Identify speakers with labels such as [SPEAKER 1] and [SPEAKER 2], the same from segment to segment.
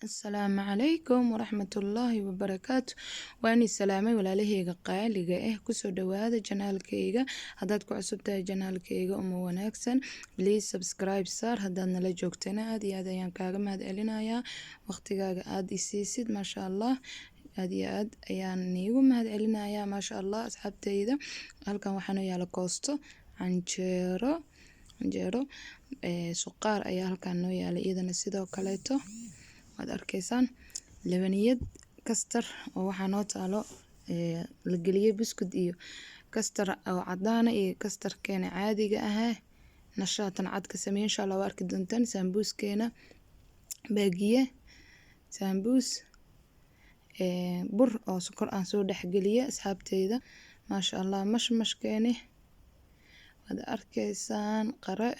[SPEAKER 1] Asalaamu calaykum waraxmatullaahi wabarakaatu. Waani salaamay walaalahayga qaaliga ah kusoo dhawaada janaalkayga. Haddaad ku cusub tahay janaalkayga uma wanaagsan, please subscribe saar. Haddaad nala joogtana aad iyo aad ayaan kaaga mahad celinayaa waqtigaaga aad i siisid. maasha allah, aad iyo aad ayaan niigu mahad celinayaa. maasha allah asxaabtayda, halkan waxaana yaala koosto, canjeero suqaar ayaa halkan noo yaala, iyadana sidoo kaleeto waad arkaysaan labaniyad kastar oo waxaa noo taalo la geliyay buskud iyo kastar oo cadaana iyo kastarkeena caadiga ahaa nashaatan cad ka sameeyay. insha Allah waa arki doontaan sambuuskeena baagiye sambuus bur oo sokor aan soo dhexgeliyay asxaabtayda. maasha Allah mashmashkeena waad arkaysaan qare.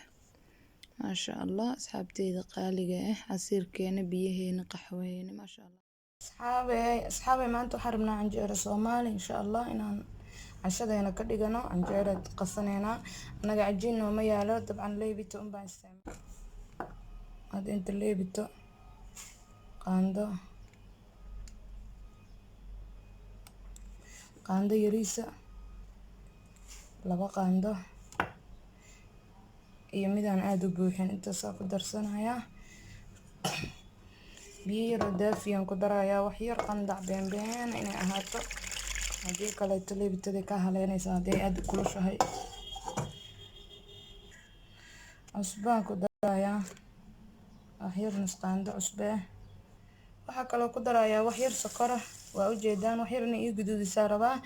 [SPEAKER 1] maasha Allah asxaabtayda qaaliga ah, casiirkeena, biyaheena, qaxweena. maasha Allah asxaabay maanta waxaan rabnaa canjeero Soomaali insha Allah inaan cashadeena ka dhigano. canjeero qasaneena anaga cajiin ma yaalo, dabcan leebito un baan isticmaal. aad inta leebito qaando yariisa, laba qaando iyo midaan aad u buuxin, intaas ku darsanayaa. biyo yar oo daafiyaan ku darayaa, wax yar qandac beenbeen inay ahaato, haddii kaleeto leebitada ka haleynaysa hadday aad u kulushahay. cusbaan ku darayaa, wax yar nus qaando cusbe. waxaa kaloo ku darayaa wax yar sokora, waa ujeedaan wax yar inay ii guduudisaa rabaa.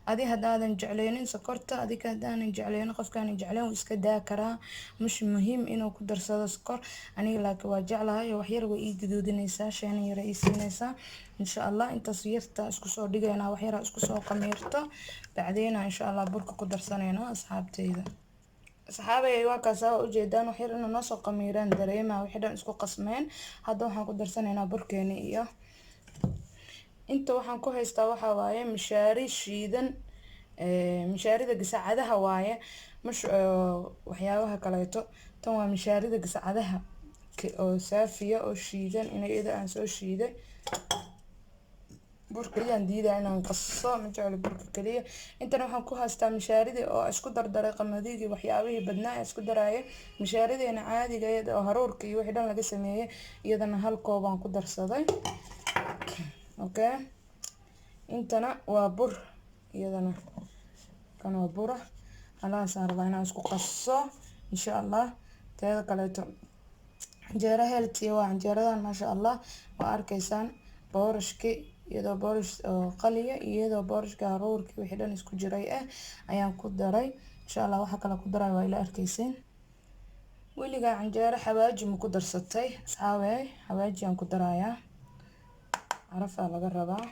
[SPEAKER 1] adi haddaadan jecleynin sokorta, adiga haddaanan jecleynin, qofkaan jecleen wuu iska daa karaa, mush muhiim inuu ku darsado sokor. aniga laakiin waa jeclahay, wax yar way ii guduudinaysaa, sheena yar ii siinaysaa. insha Allah intaas yarta isku soo dhigaynaa, wax yar isku soo qamiirto, bacdeena insha Allah burka ku darsanaynaa asxaabtayda. asxaabay waa kaas waa ujeedaan wax yar inuu noo soo qamiiraan dareema, wixii dhan isku qasmeen. hadda waxaan ku darsanaynaa burkeena iyo inta waxaan ku haystaa waxaa waaye mishaari shiidan, mishaarida gasacadaha waaye, mush waxyaabaha kaleeto. tan waa mishaarida gasacadaha oo saafiya oo shiidan, iyada aan soo shiiday. burka ayaan diidaa inaan qaso, ma jeclo burka kaliya. intana waxaan ku haystaa mishaaridii oo isku dardaray qamadigii waxyaabihii badnaa isku daraayay. mishaarideena caadiga ah oo haruurka iyo wixii dhan laga sameeyay, iyadana hal koob aan ku darsaday. okay, intana waa bur, iyadana kan waa bura. alaasaan rabaa inaan isku qaso insha Allah. teeda kaleeto canjeero healthy waa canjeeradan maasha Allah, waa arkaysaan boorashki iyadoo boorish oo qaliya, iyadoo boorashka haruurki wixii dhan isku jiray ayaan ku daray insha Allah. waxa kale ku daray waa ila arkayseen. weligaa canjeero xawaaji ma ku darsatay asxaabay? xawaaji aan ku darayaa, carafaa laga rabaa.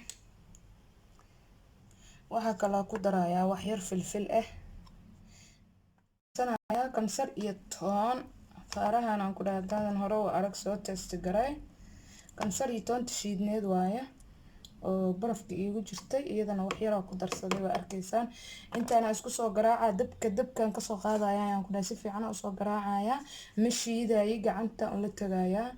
[SPEAKER 1] waxaa kaloo ku darayaa wax yar filfil sanaya kamsar iyo toon. faarahan aan ku dhahay haddaadan hore u arag soo test garay. kamsar iyo toonta shiidneed waaye oo barafka iigu jirtay, iyadana wax yar oo ku darsaday waa arkaysaan. intaana isku soo garaacaa, dabkan kasoo qaadaya ayaan ku dhahay, si fiican u soo garaacaya, ma shiidayi, gacanta un la tagayaa,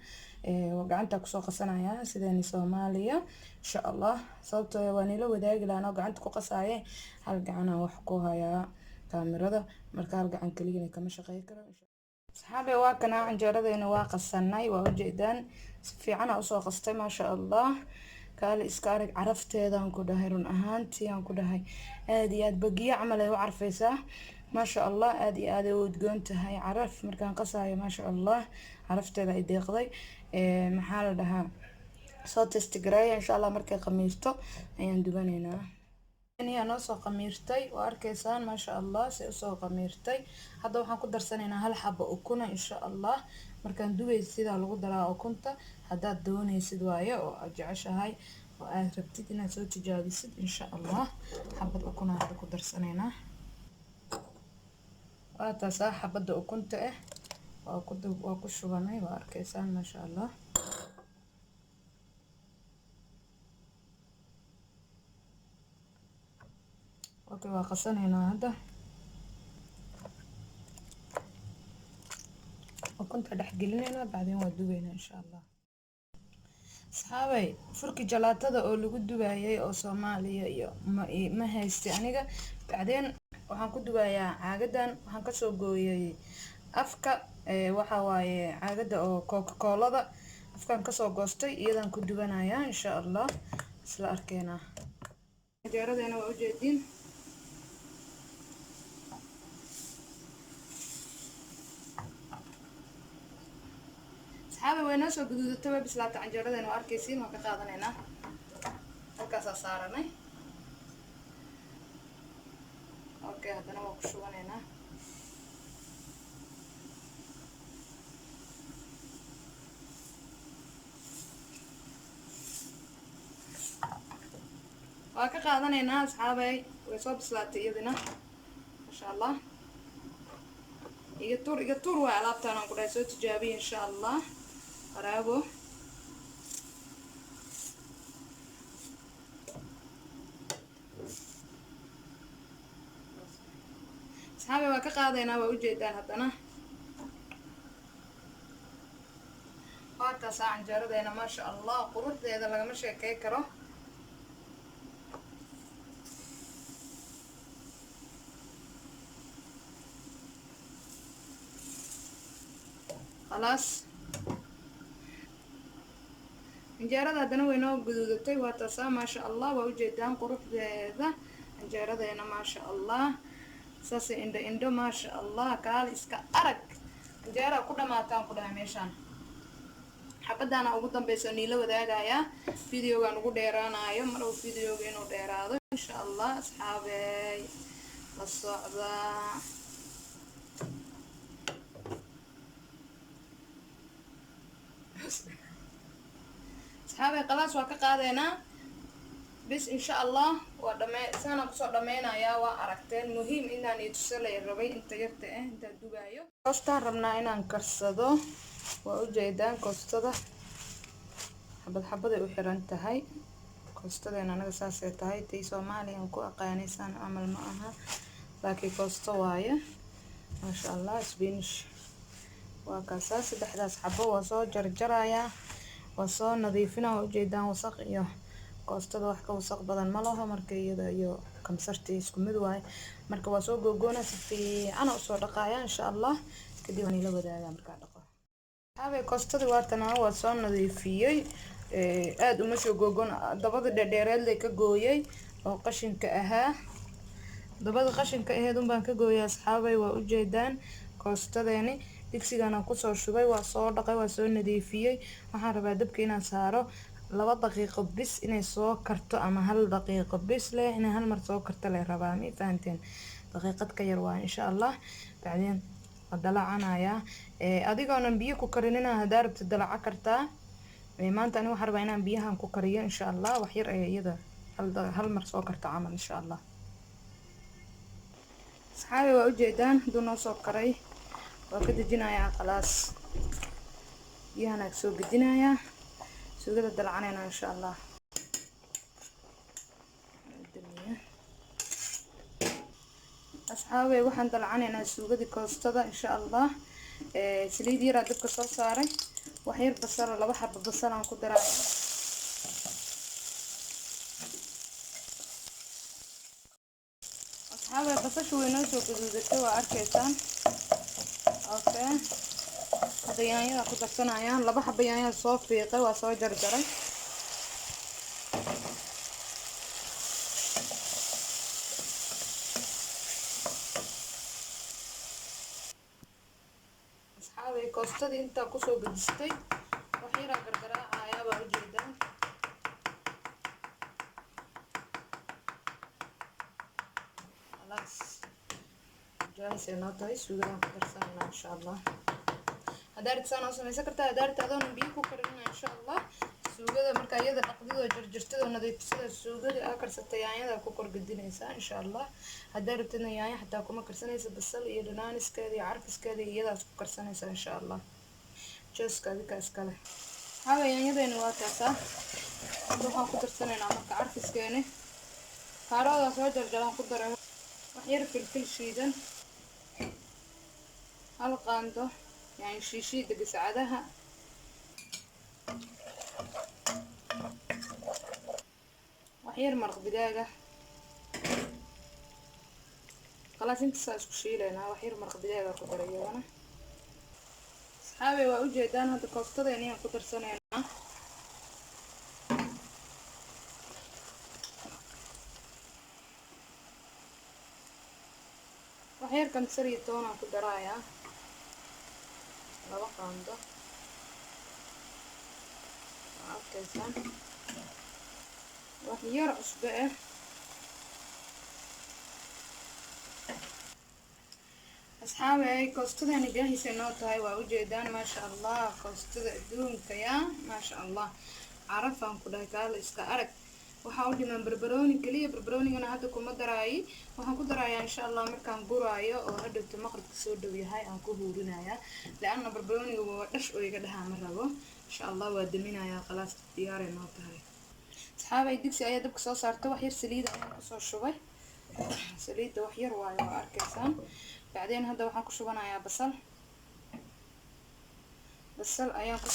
[SPEAKER 1] gacanta kusoo qasanayaa sideeni Soomaaliya insha Allah. sababtoo waa nila wadaagi lahaa oo gacanta ku qasaaye, hal gacan aan wax ku hayaa kaamirada, marka hal gacan kaliya kama shaqeyn karo. asxaabay waa kana canjeeradeena waa qasanay, waa ujeedaan si fiican aan usoo qastay maasha Allah. kaali iska arag carafteeda aan ku dhahay, run ahaantii aan ku dhahay aad iyo aad bagiye camal ay u carfaysaa maasha Allah. aad iyo aad ay u udgoon tahay, caraf markaan qasaayo maasha Allah carafteeda ay deeqday. maxaa la dhahaa, soo test gareeya insha Allah. markay qamiirto ayaan dubanaynaa. aniga noo soo qamiirtay, waa arkaysaan maasha Allah si usoo qamiirtay. hadda waxaan ku darsanaynaa hal xabo ukuna insha Allah. markaan dubaysid sidaa lagu daraa ukunta, haddaad doonaysid waaye oo aad jeceshahay oo aad rabtid inaad soo tijaabisid insha Allah. xabad ukuna hadda ku darsanaynaa, waa taasaa xabada ukunta waa ku shubanay, waa arkaysaan maasha Allah. okay, waa qasanaynaa hadda. ukunta dhex gelinaynaa, bacdeen waa dubaynaa insha Allah. asxaabay furki jalaatada oo lagu dubayay oo Soomaaliya iyo ma haysti aniga bacdeen waxaan ku dubayaa caagadan waxaan ka soo gooyay afka waxa waaye caagada oo Coca-Cola afkaan ka soo goostay iyadan ku dubanayaa insha Allah isla arkeena canjeeradeena waa u jeedin asxaabay wayna soo guduudatay way bislaatay canjeeradeena waa arkaysiin waan ka qaadanaynaa halkaas saaranay okay hadana waa ku shubanaynaa waa ka qaadanaynaa asxaabay way soo bislaatay iyadina insha Allah iga tur waa alaabtaan aan ku dhahay soo tijaabiyo insha Allah qaraabo asxaabay waa ka qaadaynaa waa u jeedaan hadana waataas canjeeradeena maasha Allah quruxdeeda lagama sheekay karo خلاص canjeerada hadana way noo guduudatay waa taasa maasha Allah waa u jeedaan quruxdeeda canjeeradeena maasha Allah saas indho maasha Allah kaal iska arag canjeera ku dhamaataan ku dhahay meeshaan xabadana ugu dambayso niila wadaagaya videogan ugu dheeraanayo mar uu videoga inuu dheeraado insha Allah asxaabay la socda asxaabay khalaas waa ka qaadaynaa bis insha Allah waa sana kusoo dhameynayaa waa aragteen muhiim inaan itusay rabay inta yarta ah inta dubayo koostaan rabnaa inaan karsado waa u jeedaan koostada xabad u xiran tahay koostadeena anaga saasay tahay tii Soomaaliyan ku aqaanaysan amal ma aha laakiin koosto waaye maasha Allah Spanish waa kaasa saddexdaas xabo waa soo jarjarayaa waa soo nadiifinaa u jeedaan wasaq iyo koostada wax ka wasaq badan ma laha marka iyada iyo kamsartii isku mid waay marka waa soo googoona si fiican u soo dhaqaaya insha Allah kadib aan ila wadaagaa marka dhaqo habay koostada waa soo nadiifiyay aad uma soo googoon dabada dheereed leh ka gooyay oo qashinka ahaa dabada qashinka aheed baan ka gooyay asxaabay waa u jeedaan koostadeeni digsigana ku soo shubay waa soo dhaqay waa soo nadiifiyay waxaan rabaa dabka inaan saaro 2 daqiiqo bis inay soo karto ama 1 daqiiqo bis leh inay hal mar soo karto leh rabaa mi fahanteen daqiiqad ka yar waa insha Allah bacdeen dalacanaya adigoona biyo ku karinina hadaa rabtid dalaca kartaa maanta ani waxaan rabaa inaan biyahan ku kariyo insha Allah wax yar ay iyada hal mar soo karto amal insha Allah asxaabay waa u jeedaan noo soo karay waa ka dejinayaa khalaas biyahana soo gedinayaa suugada dalacanayna insha Allah asxaabay waxaan dalacanaynaa suugadii koostada insha Allah saliid yar dabka soo saaray wax yar basal 2 xabo basal aan ku daraa asxaabay basashu way noo soo guduudatay waa arkaysaan okay yaanyada ku darsanayaan 2 xabo yaanya soo fiiqay waa soo jarjaray asxaabay koostadii inta ku soo gudistay wax yar gargaraacaya baa u jeedaan خلاص جاهز inoo tahay suugadaan ku darsanayna insha Allah hadaad saan oo samaysan kartaa hadaad adoon biyo ku karin insha Allah suugada marka iyada dhaqdido jarjartida nadiifsada suugada aa karsatay yaanyada ku kor gadinaysa insha Allah hadaad rabtid yaanya xataa kuma karsanaysa basal iyo dhanaaniska iyo carfiskeeda iyadaas ku karsanaysa insha Allah jooska adikaas kale haba yaanyadayna waa taasa waxaan ku darsanaynaa marka carfiskeena kaarooda soo jarjaran ku daray wax yar filfil shiidan hal qaando يعني شيشي دق سعدها وحير مرق بداقة خلاص انت ساسكو شيلينا وحير مرق بداقة كدريانا صحابي waa u jeedaan hadda kooftada inaan ku darsanayna waxyar kamsar iyo toon aan ku daraaya laba qaando arkaysan waxyar cusbo ah asxaabay koostadani jaahis ay noo tahay waa u jeedaan maasha Allah koostada adduunka ya maasha Allah carafaan ku dhahay kaala iska arag waxa u dhiman barbarooni kaliya barbaroonigana hadda kuma daraayi waxaan ku darayaa insha Allah markaan guraayo oo hadhowta maqribka soo dhow yahay aan ku huurinayaa laana barbarooniga waa dhash oo iga dhahaa ma rabo insha Allah waa daminayaa khalaas diyaar ay noo tahay asxaabay digsi ayaa dabka soo saartay wax yar saliid ayaan ku soo shubay saliidda wax yar waayo waa arkaysaan بعدين هذا waxaan ku shubanayaa basal ayaan ku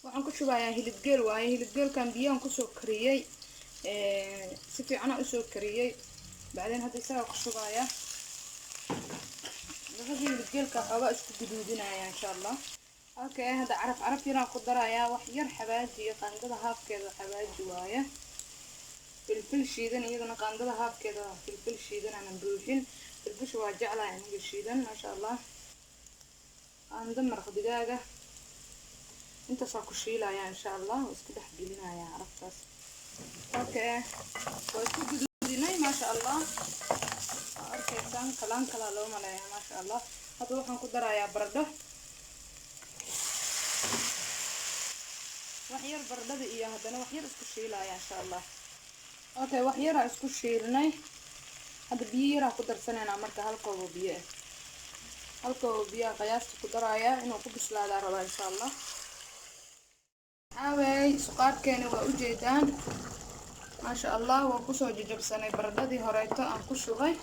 [SPEAKER 1] waxaan ku shubayaa hilib geel waaye hilib geelkan biyaan ku soo kariyay si fiican u soo kariyay بعدين هذا isaga ku shubayaa laga hilib geelka xoogaa isku guduudinaya insha Allah اوكي هذا عرف يران ku darayaa wax yar xabaaji iyo qaandada haafkeeda xabaaji waaye filfil shiidan iyadana qaandada haafkeeda filfil shiidan aan buuxin filfish waa jeclaa aniga shiidan ma sha Allah aan maraq digaaga inta soo ku shiilaya insha Allah isku dhex gelinaya caraftaas اوكي waa isku gududinay ma sha Allah arkaysan kalaan kala loo maleeyaa ma sha Allah hadda waxaan ku darayaa baradho waxyar baradhada iyo hadana waxyar isku shiilaya insha Allah okay waxyar isku shiilnay hada biyo yar ku darsanayna marka halkooda biyo qiyaasta ku daraya inuu ku bislaado raba insha Allah away suqaarkeena waa u jeedaan ma sha Allah waa ku soo jajabsanay baradhadii horeeto aan ku shubay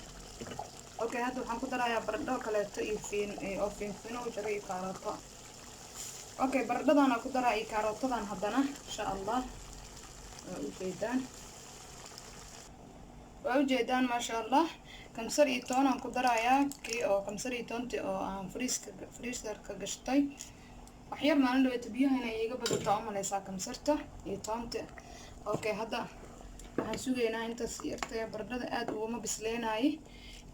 [SPEAKER 1] okay hada waxaan ku darayaa baradho kaleeto iyo fiin oo jaray kaarooto اوكي برددان aku daray kaarootadan hadana insha Allah waa u jeedaan ma sha Allah kamsar iyo toon aan ku darayaa kii oo kamsar iyo toonti oo aan freezer-ka gashtay wax yar maalin dhaweeyta biyaha inay iga badato oo malaysa kamsarta iyo toonti okay hadda waxaan sugeynaa intaas yartay bardada aad uuma bisleenay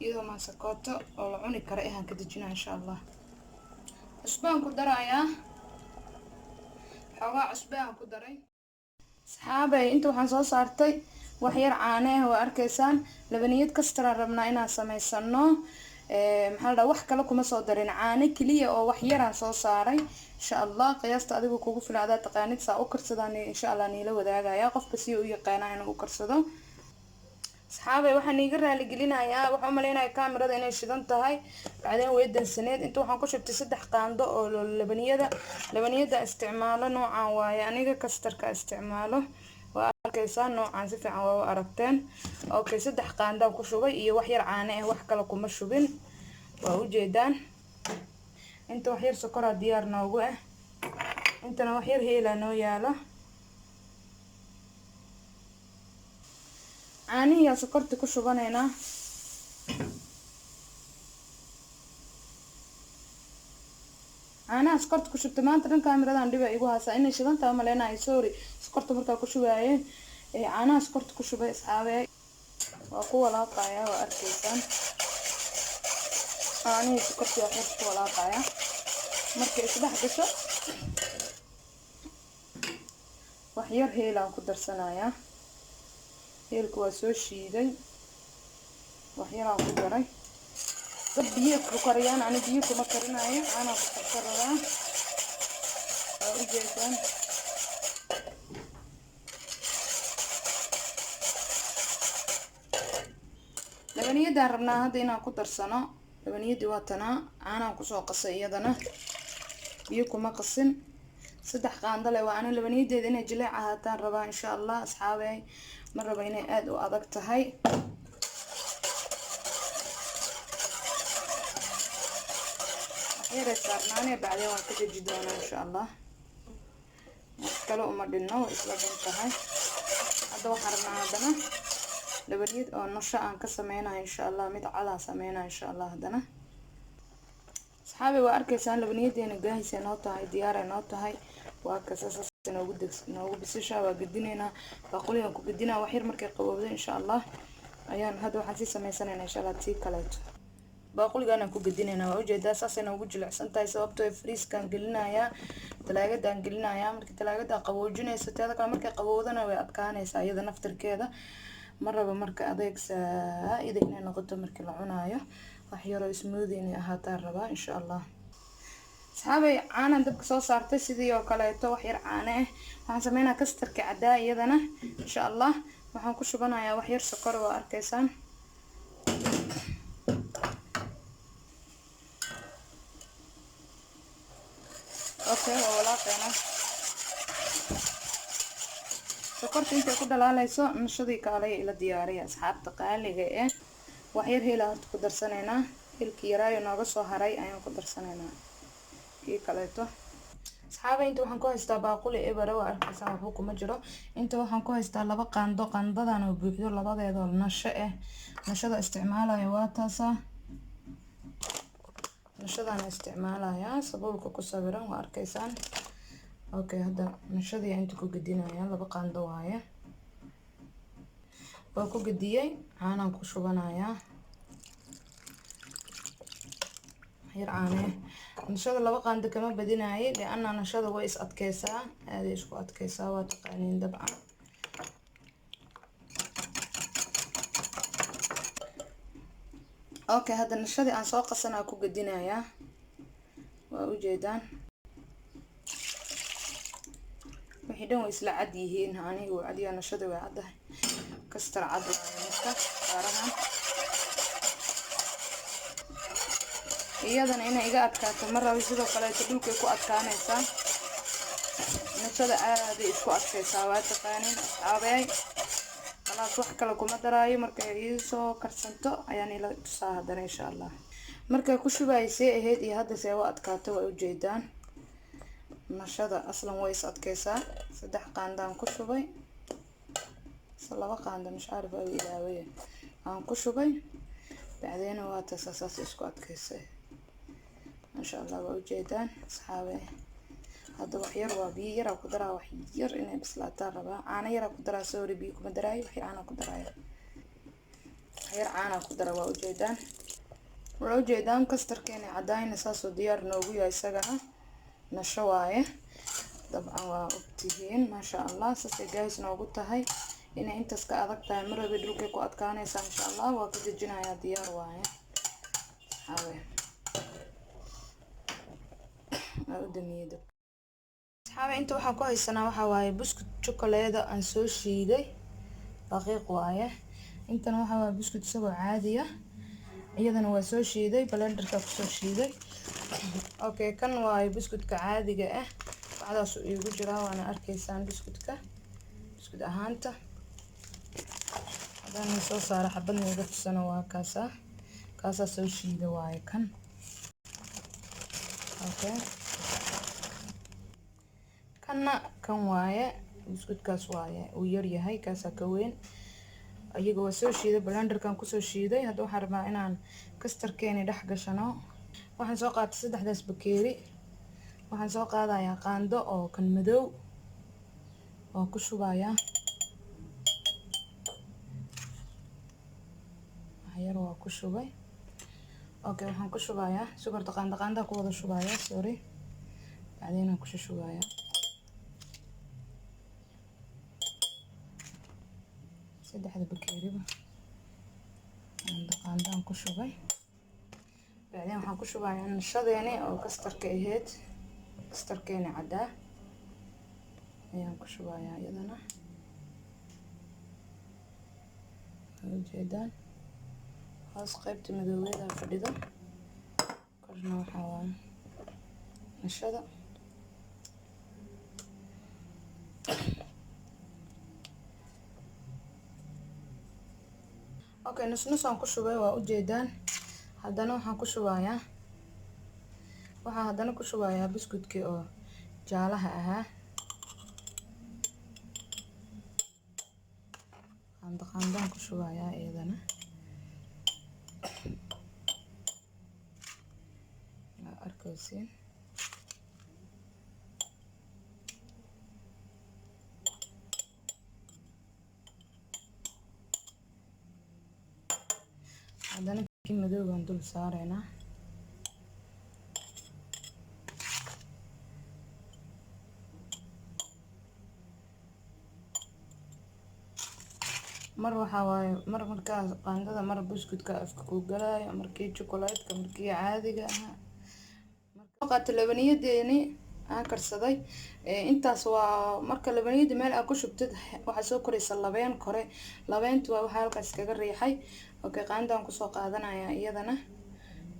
[SPEAKER 1] iyadoo ma sakooto oo la cuni karo aan ka dajinaa insha Allah cusbaan ku darayaa xawaa cusbaan ku daray saxaabay inta waxaan soo saartay wax yar caano ah waa arkaysaan labaniyad kastra rabnaa inaan sameysano maxaa la wax kale kuma soo darin caano kaliya oo wax yar aan soo saaray insha Allah qiyaasta adigu kugu filaada taqaanid saa u karsadaan insha Allah niila wadaagaya qofka si uu yaqaan inuu u karsado saxaabay waxaan iga raali gelinayaa waxaan maleynaa kaamirada inay shidan tahay bacdeen way dansaneed inta waxaan ku shubtay 3 qaando oo labaniyada isticmaalo noocan waaye aniga kastarka isticmaalo waa arkaysan noocan si fiican waa aragteen okay 3 qaando ku shubay iyo wax yar caano ah wax kale kuma shubin waa u jeedaan inta wax yar sokor diyaar noogu ah intana wax yar heela noo yaalo caanihi sokorta ku shubanayna caanaha sokorta ku shubtay maanta dhan kaamiradan dhiba igu haasa inay shidan tahay maleenahay sorry sokorta markaa ku shubaayeen caanaha sokorta ku shubay asxaabay waa ku walaaqaya waa arkaysaan caanihi sokorta waa ku walaaqaya markay isdhex gasho wax yar heelaan ku darsanaya heelku waa soo shiiday wax yar aan ku daray dad biyo ku kariyaan ani biyo kuma karinayo ana ku karkaraa u jeedaan labaniyada rabnaa hadda inaan ku darsano labaniyadii waa tana aanan ku soo qasay iyadana biyo kuma qasin 3 qaando leh waa ana labaniyadeeda inay jileec ahaataan rabaa insha Allah asxaabay ma rabo inay aad u adag tahay waxyar saarnaanee bacdeen waan ka deji doonaa insha allah. kale uma dhinno isla dhintahay. hadda waxaan rabnaa haddana labaniyad oo nasho aan ka sameynayo insha allah, mid cadaa sameynayo insha allah. haddana asxaabi waa arkaysaan labaniyadeena gaahaysa noo tahay, diyaar ay noo tahay. waa kasaas noogu bisasha waa gedineynaa baaquligan ku gedinaa wax yar markay qabowdo insha allah. ayaan hadda waxaan sii sameysanaynaa insha allah tii kaleeto. baaquligan aan ku gedineynaa waa ujeedaa saasay noogu jilicsan tahay sababtoo friiskan gelinayaa, talaagadaan gelinayaa. markii talaagada qaboojinayso teeda kale markay qabowdana way adkaanaysaa iyada naftirkeeda. ma rabo marka adeeg saa-ida inay noqoto markii la cunaayo, wax yaroo smoothie inay ahaataan rabaa insha allah. asxaabay caanaan dabka soo saartay sidii oo kaleeto wax yar caano ah. waxaan sameynaa kastarka cadaa iyadana insha allah. waxaan ku shubanayaa wax yar sokor oo arkaysaan. okay waa walaaqeena sokorta intay ku dhalaalayso nashadii kaalay ila diyaariya asxaabta qaaliga ah. wax yar heel horta ku darsanaynaa, hilkii yaraayo nooga soo haray ayaan ku darsanaynaa kii kaleeto. asxaabay inta waxaan ku haystaa baaquli eber waa arkaysaan waxba kuma jiro. inta waxaan ku haystaa 2 qaando, qaandadan oo buuxdo labadeeda nasho ah. nashada isticmaalaya waa taasa, nashadaan isticmaalaya sabuulka ku sawiran waa arkaysaan. okay hadda nashadii inta ku gedinaya 2 qaando waaye. waa ku gediyay caanaan ku shubanayaa yar caane. nashada 2 qaando kama badinaayay lianna nashada way is adkeysaa, aad isku adkeysaa waa taqaaniin dabcan. okay hadda nashadii aan soo qasanaa ku gedinayaa waa ujeedaan. wixii dhan way isla cad yihiin, aniga waa cadiya nashada way caddahay. kastar cad waaye marka saarahan iyadana inay iga adkaato ma rabo, sidoo kaleeto dhulkay ku adkaanaysaa. nashada aaday isku adkeysaa waa taqaaniin asxaabey. khalaas wax kale kuma daraayo, markay iisoo karsanto ayaan ila tusaa haddana insha allah. markay ku shubaysay ahayd iyo hadda see u adkaato waa ujeedaan. nashada aslan way is adkeysaa. 3 qaandaan ku shubay, 2 qaando mش عارف oo ilaaway aan ku shubay bacdeen waa tasaas isku adkeysay masha Allah. waa ujeedaan asxaabe. hadda wax yar waa biyo yar ku daraa, wax yar inay bislaataan rabaa. caano yar ku daraa, sorry biyo kuma daraayo, wax yar caano ku daraayo, wax yar caano ku daraa. waa ujeedaan, waa ujeedaan kastarkeena cadayna saasoo diyaar noogu yahay isagana nasho waaye dabcan waa ogtihiin masha Allah. saasay guys noogu tahay inay intaas ka adag tahay maraba dhulkay ku adkaanaysaa insha Allah. waa ka dejinayaa diyaar waaye asxaabe. waa u damiyay dabka asxaabe. inta waxaan ku haysanaa waxa waaye buskut chocolate aan soo shiiday daqiiq waaye. intana waxa waaye buskut isagoo caadi ah, iyadana waa soo shiiday blenderka ku soo shiiday. okay kan waaye buskutka caadiga ah, bacdaas uu igu jiraa waana arkaysaan buskutka buskut ahaanta. hadaan soo saaro xabad iga tusana waa kaasa soo shiida waaye kan. okay kanna kan waaye buskutkaas waaye uu yar yahay, kaasa ka weyn. ayaga waa soo shiiday blenderkan ku soo shiiday. hadda waxaan rabaa inaan kastarkeeni dhex gashano. waxaan soo qaatay 3daas bakeeri. waxaan soo qaadayaa qaando oo kan madow oo ku shubayaa yar waa ku shubay. okay waxaan ku shubayaa sugarta qaanda ku wada shubayaa, sorry bacdeen aan ku shubayaa. saddexda bakeeriba qaandaan ku shubay. bacdeen waxaan ku shubayaa nashadeeni oo kastarka ahayd, kastarkeeni cadaa ayaan ku shubayaa iyadana. ujeedaan hoos qaybta madowgeeda fadhido, korna waxaa waaye nashada. okay nus aan ku shubay waa ujeedaan. haddana waxaan ku shubayaa waxaan haddana ku shubayaa buskudkii oo jaalaha ahaa. qaandaan ku shubayaa iyadana. arkaysiin haddana kii madow baan dul saareynaa. mar waxaa waaye markaas qaandada mar buskudka afka ku galaayo, markii chocolate-ka, markii caadiga ahaa. marka labaniyadeeni aan karsaday intaas waa marka labaniyada meel aad ku shubtid waxaa soo koraysa labeen kore. labeentu waa waxa halkaas kaga riixay. okay, qaandaan kusoo qaadanayaa iyadana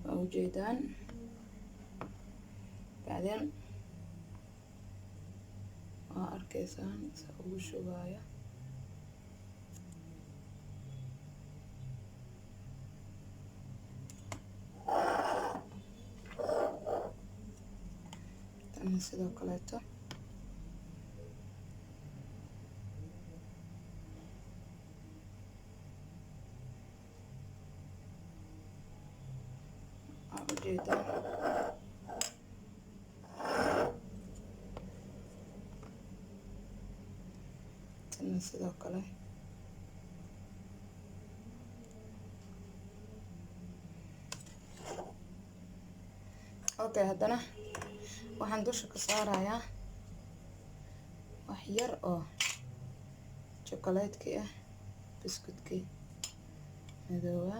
[SPEAKER 1] waa ujeedaan. bacdeen waa arkaysaan sa ugu shubaya. sidoo kaleeto ujeedaan. tana sidoo kale okay, haddana waxaan dusha ka saarayaa wax yar oo chocolate-kii ah, buskudkii madoowa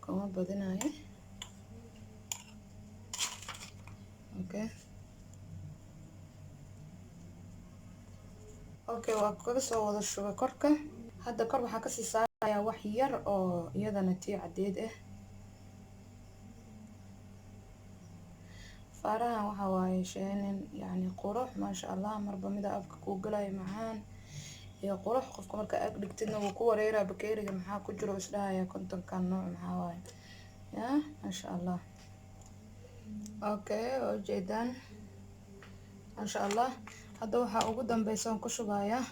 [SPEAKER 1] kuma badinayo. okay okay, waa kaga soo wada shubay korka. hadda kor waxaa kasii saarayaa wax yar oo iyadana tii cadeed ah. faarahan waxa waaye sheenin yani qurux maasha Allah, marba mida afka ku galay macaan iyo qurux. qofka marka ag dhigtidna wuu ku wareeraa bakeeriga maxaa ku jiro isdhahaya kontonkan nooc maxaa waaye ya maasha Allah. okay, ujeedaan maasha Allah. hadda waxaa ugu dambeysa aan ku shubayaa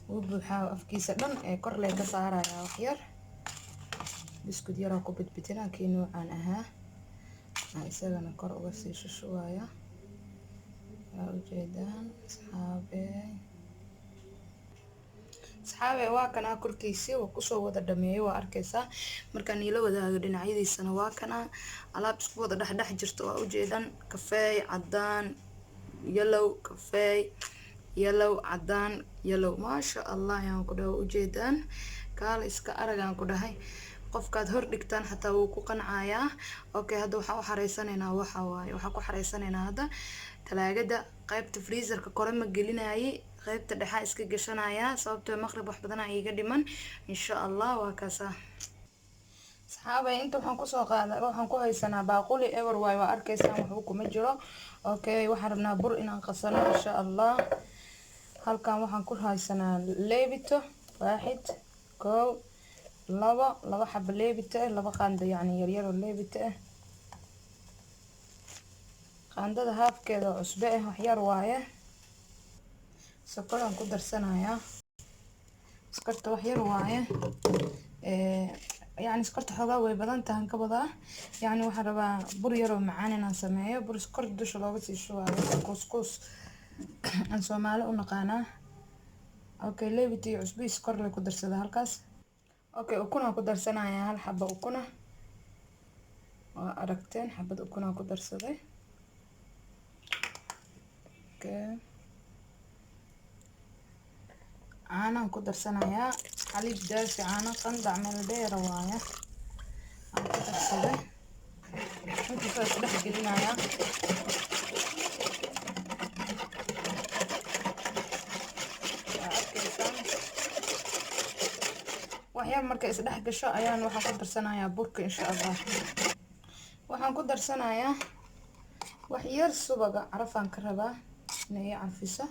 [SPEAKER 1] wuu buuxaa afkiisa dhan ee kor lee ka saarayaa wax yar biskud yar oo ku bidbitina kii noocan ahaa isagana kor uga sii shushuwaya. waa ujeedaan asxaabe waa kana korkiisii waa kusoo wada dhameeyay. waa arkaysaa markaan ila wadaago dhinacyadiisana waa kana alaab isku wada dhex jirto. waa ujeedaan kafeey, cadaan, yellow, kafeey, yellow, cadaan, yellow. maasha Allah yaan ku dhahay. ujeedaan kaala iska aragaan ku dhahay. qofkaad hor dhigtaan xataa wuu ku qancayaa. okay, hadda waxaan u xareysanaynaa waxa waaye waxaan ku xareysanaynaa hadda talaagada. qaybta freezerka kore ma gelinayay, qaybta dhexa iska gashanayaa sababtoo maqrib wax badan ay iga dhiman insha Allah. waa kaasa asxaabay inta waxaan ku haysanaa baaquli ever waaye. waa arkaysaan waxba kuma jiro. okay, waxaan rabnaa bur inaan qasano insha Allah. halkan waxaan ku haysanaa leebito waaxid kow laba xabo leebito ah, laba qaando yani yaryar oo leebito ah. qaandada haafkeeda cusbe ah wax yar waaye. sokoraan ku darsanayaa. sokorta wax yar waaye. yani sokorta xoogaa way badan tahay ka badaa. yani waxaan rabaa bur yar oo macaan inaan sameeyo. bur sokor dusha looga sii shubayo kuuskuus aan Soomaali u naqaanaa. okay, leebito iyo cusbe sokor la ku darsada halkaas. okay, ukun ku darsanayaa hal xabo ukun. waa aragteen xabad ukun ku darsaday. okay, caano ku darsanayaa. xalib daasi caano qandac meel dheer waaye aan ku darsaday. inta soo dhex gelinayaa. waxyaab marka is dhex gasho ayaan waxaan ku darsanayaa burka insha Allah. waxaan ku darsanayaa wax yar subaga carafaan ka rabaa inay carfiso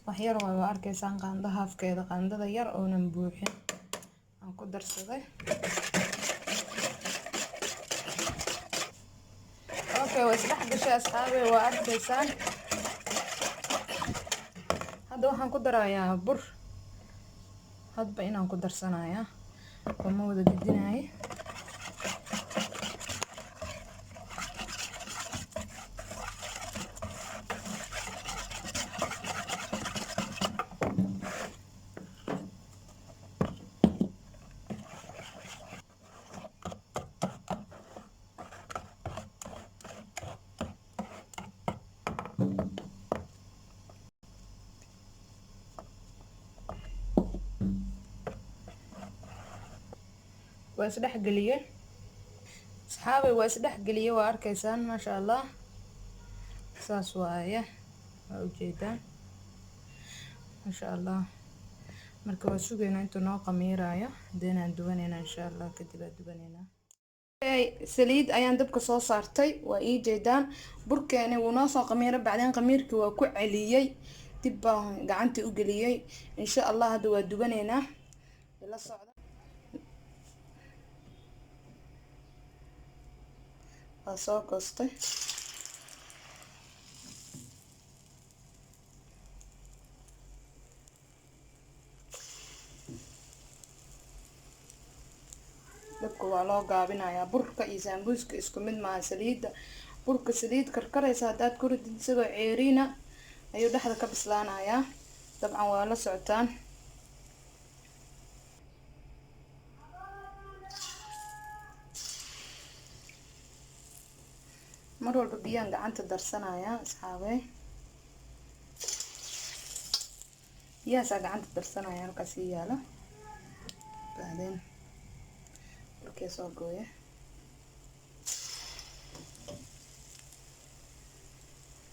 [SPEAKER 1] wax yar. waa arkaysaan qaando haafkeeda, qaandada yar oonan buuxin aan ku darsaday. اوكي واسدح gashay asxaabe waa arkaysaan hadda waxaan ku darayaa bur hadba inaan ku darsanayaa kuma wada gidinay واسدح قليه صحابي واسدح قليه واركيسان ما شاء الله ساس وايه وجيدان ما شاء الله marka waa sugeena inta noo qamiiraayo deena duwanayna insha Allah kadib duwanayna saliid ayaan dabka soo saartay waa ii jeedaan burkeena wuu noo soo qamiiro bacdeen qamiirkii waa ku celiyay dib baan gacanta u galiyay insha Allah hadda waa duwanayna ila socda soo goostay dabka waa loo gaabinayaa burka iyo sambuuska isku mid maaha saliida burka saliid karkaraysa hadaad ku ridid isagoo ceeriina ayuu dhexda ka bislaanayaa dabcan waa la socotaan mar walba biyaan gacanta darsanayaa asxaabe biyahaasa gacanta darsanaya halkaas ii yaalo bacdeen burkee soo gooya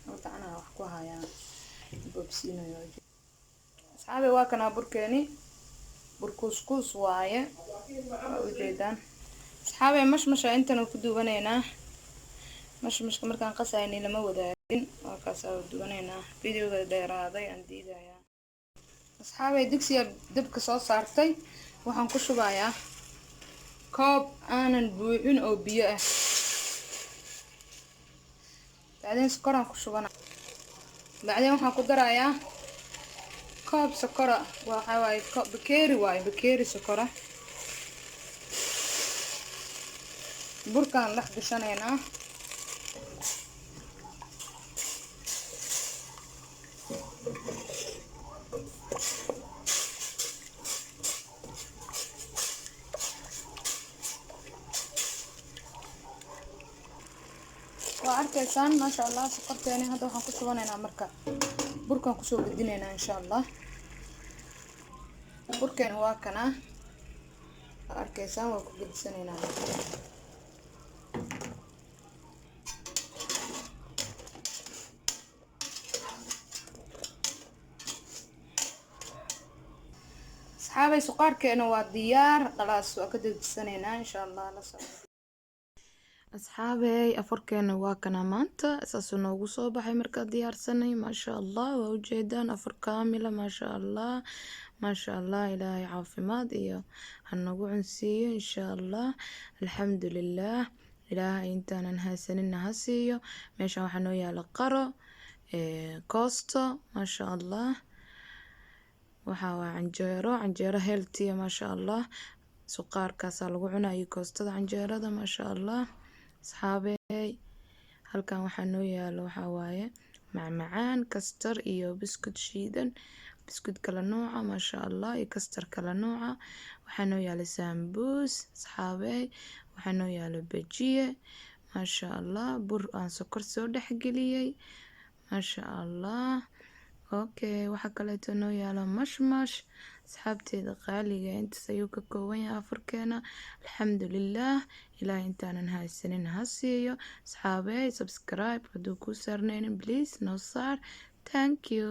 [SPEAKER 1] horta anaa wax ku hayaa bobsiinayo asxaabe waa kanaa burkeeni bur kuskus waaye waa ujeedaan asxaabe mashmasha intan ku duwanaynaa mashmashka markaan qasayni lama wadaagin waa kaas oo duwanaynaa videoga dheeraaday aan diidayaa asxaabe digsiga dabka soo saartay waxaan ku shubayaa koob aanan buuxin oo biyo ah bacdeen sokoraan ku shubana bacdeen waxaan ku darayaa koob sokora waxa waaye bakeeri sokora burkaan dhex gashanaynaa waa arkaysaan ma sha Allah sokorteena hadda waxaan ku shubanaynaa marka burkaan ku soo gudinaynaa insha Allah burkeena waa kana waa arkaysaan waa ku gudisanaynaa asxaabay suqaarkeena waa diyaar khalaas waa ka dejisanaynaa insha Allah la socdo asxaabey afarkeena waa kana maanta saasuu noogu soo baxay markaa diyaarsanay maasha Allah waa ujeedaan afar kaamila maasha Allah ilaahay caafimaad iyo hanagu cunsiiyo insha Allah alxamdulillaah ilaahay intaanan haysanin ha siiyo meeshan waxaa noo yaala qaro koosto maasha Allah waxaa waa canjeero healthy maasha Allah suqaarkaasaa lagu cunayo koostada canjeerada maasha Allah asxaabey halkan waxaa noo yaalo waxaa waaye macmacaan kastar iyo biskud shiidan biskud kala nooca maasha Allah iyo kastar kala nooca waxaa noo yaalo sambuus asxaabey waxaa noo yaalo bajiye maasha Allah bur aan sokor soo dhexgeliyay maasha Allah okay waxaa kaleeto noo yaalo mashmash asxaabteeda qaaliga intaas ayuu ka kooban yahay afarkeena alxamdulillaah ilaahay intaanan haysanin ha siiyo asxaabey subscribe hadduu kuu saarnaynin please noo saar thank you